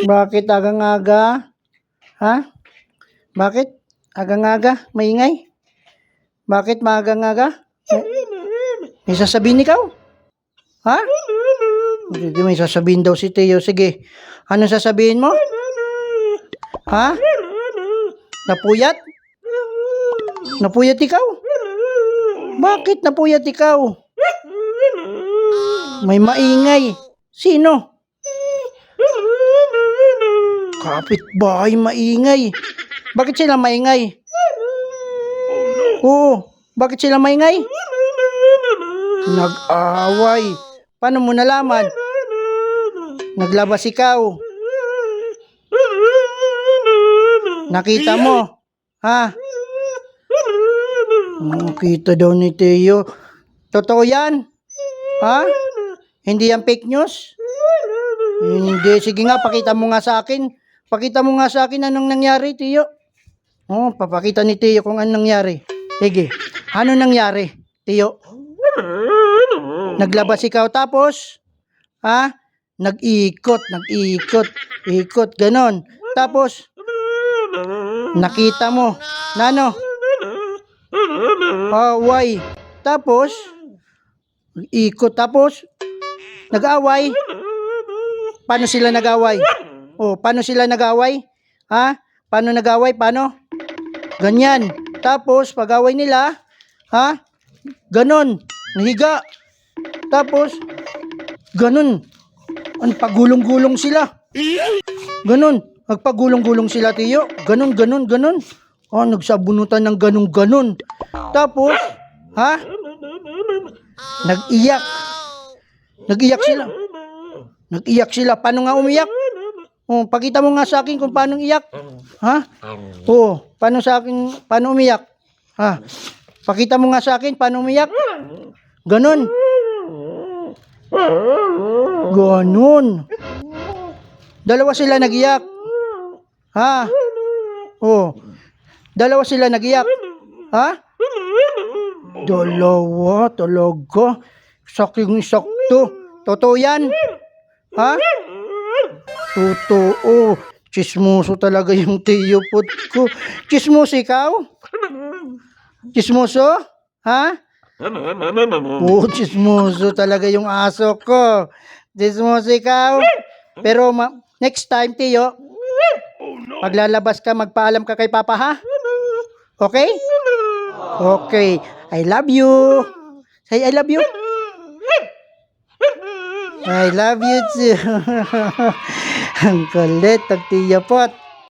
Bakit agang-aga? Ha? Bakit? Agang-aga? Maingay? Bakit maagang-aga? May sasabihin ikaw? Ha? Hindi, may sasabihin daw si Teo. Sige. Ano sasabihin mo? Ha? Napuyat? Napuyat ikaw? Bakit napuyat ikaw? May maingay. Sino? Kapitbahay maingay. Bakit sila maingay? Oo. Bakit sila maingay? Nag-away. Paano mo nalaman? Naglabas ikaw. Nakita mo? Ha? Nakita daw ni Teo. Totoo yan? Ha? Hindi yan fake news? Hindi. Sige nga, pakita mo nga sa akin. Pakita mo nga sa akin anong nangyari, Teo. Oh, papakita ni Teo kung anong nangyari. Sige. Ano nangyari, Teo? Naglabas ikaw tapos? Ha? Nag-ikot, ikot, ganon. Tapos, nakita mo. Nano? Away. Tapos, ikot. Tapos, nag-away. Paano sila nag-away? Oh, paano sila nag-away? Ha? Paano nag-away? Paano? Ganyan. Tapos, pag-away nila, ha? Ganon. Nahiga. Tapos, ganon. Ang pagulong-gulong sila. Ganon. Nagpagulong-gulong sila, Teo. Ganon. Oh, nagsabunutan ng ganon. Tapos, ha? Nag-iyak. Nag-iyak sila. Paano nga umiyak? Oh, pakita mo nga sa akin kung paano iyak. Ha? Oh, paano umiyak? Ha? Pakita mo nga sa akin paano umiyak. Ganon. Dalawa sila nag-iyak. Ha? Oh. Dalawa sila nag-iyak. Ha? Dalawa talaga. Saking-sakto. Totoo yan? Ha? Totoo. Chismoso talaga yung Teo Pot ko. Chismoso ikaw? Chismoso? Ha? Oh, chismoso talaga yung aso ko. Chismoso ikaw? Pero next time, Teo, paglalabas ka, magpaalam ka kay Papa, ha? Okay? Okay. I love you. Say, I love you. I love you too. Ang kulit, Teo Pot.